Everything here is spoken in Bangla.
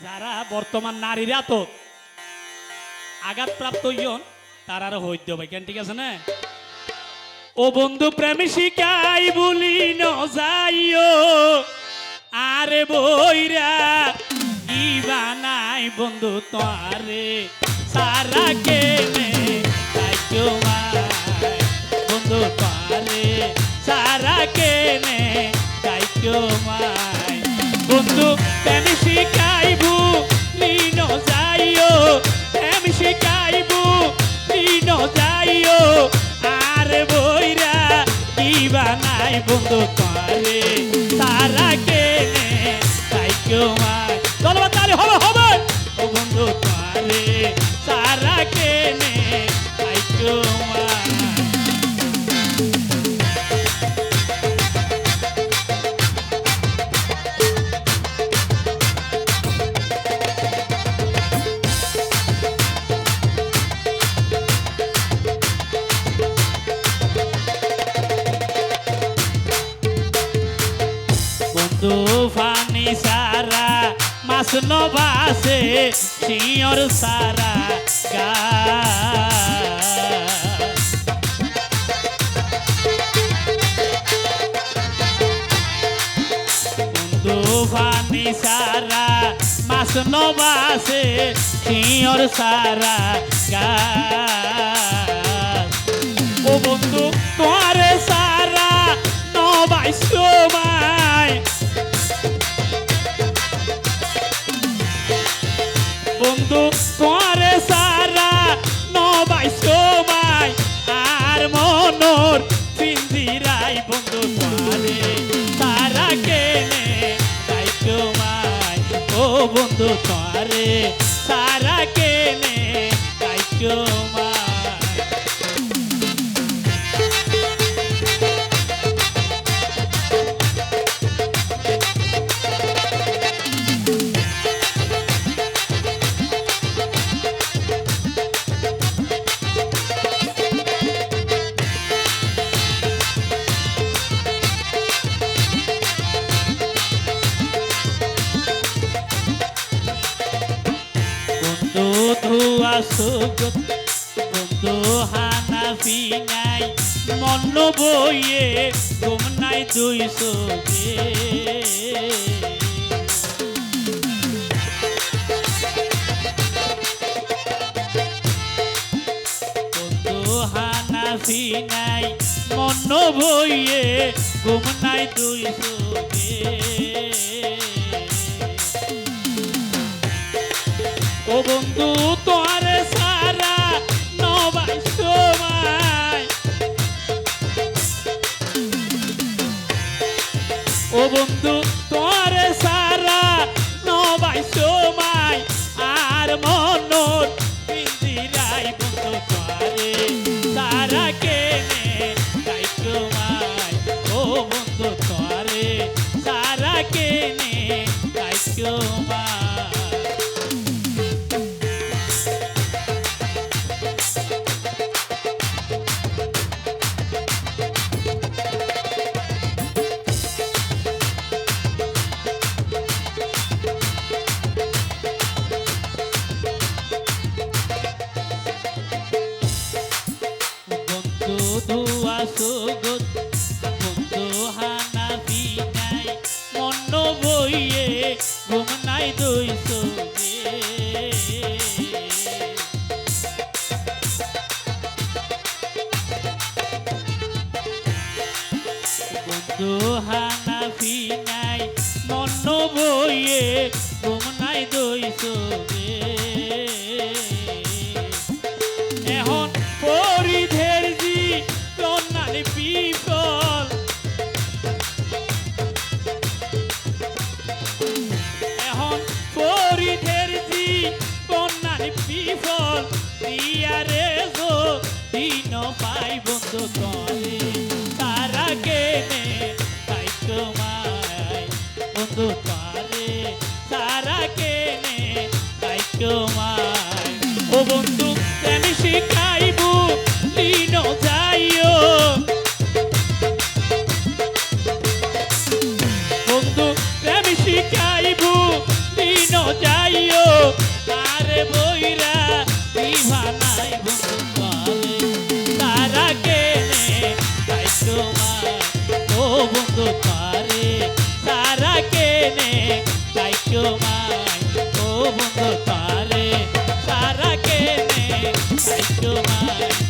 যারা বর্তমান নারীরা তো আঘাতপ্রাপ্ত ইয়ন তারারও হইতে হবে কেন, ঠিক আছে না? ও বন্ধু প্রেম শিকাই বলি ন যাইও, আরে বইরা কি বানাই বন্ধু তোরে সারা কেনে তাইও মাই বন্ধু তোরে সারা কেনে তাইও মাই বন্ধু প্রেম শিকাইবু লিন যাইও, প্রেম শিকাইবু লিন যাইও, আরে বইরা কি বানাই বন্ধু তোরে সারা কেনে তাইও মাই। চলো তাহলে হবে হবে ও বন্ধু তোরে সারা কেনে তাইও মাই। তুফানি সারা মাছ নবাসে শিয়র সারা গা তুফানি সারা মাছ নবাসে শিয়র সারা গা ও বন্ধু তোরে সারা নবাই সময় বন্ধু তোরে সারা নবাই সময় আর মনোর পিঞ্জিরাই বন্ধু তোরে সারা কেনে তাই তোমায় ও বন্ধু তোরে সারা কেনে তাই তোমায়। ধোয়া সুগত বন্ধু হানাফি নাই মন বইয়ে ঘুম নাই দুই সোগে বন্ধু হানাফি নাই মন বইয়ে ঘুম নাই দুই সোগে ও বন্ধু তোরে সারা নবাই সময় ও বন্ধু তোরে সারা নবাই সময় আর মনোর পিঞ্জিরাই বন্ধু তোরে সারা কেনে তাই তোমায় ও বন্ধু তোরে সারা কেনে তাই তোমায়। ধোয়া সুগত বন্ধু হানাফি নাই মন বইয়ে ঘুম নাই দুই সোগে বন্ধু হানাফি নাই মন বইয়ে ঘুম নাই দুই সোগে এখন পরিধের people এখন পরিধের জি কন্যার people দিয়ারে যো দিন পাই বন্ধু তরে তারা কেনে তাই তোমায় বন্ধু তরে তারা কেনে তাই তোমায় ও বন্ধু প্রেম শিখাইবু লিন যাইও বন্ধু প্রেম শিখাইবু লিন যাইও আরে বইরা দিবা নাই বন্ধু তরে তারা কেনে তাই তোমার ও বন্ধু তরে তারা কেনে তাই তোমার ও বন্ধু তরে তারা কেনে তাই তোমার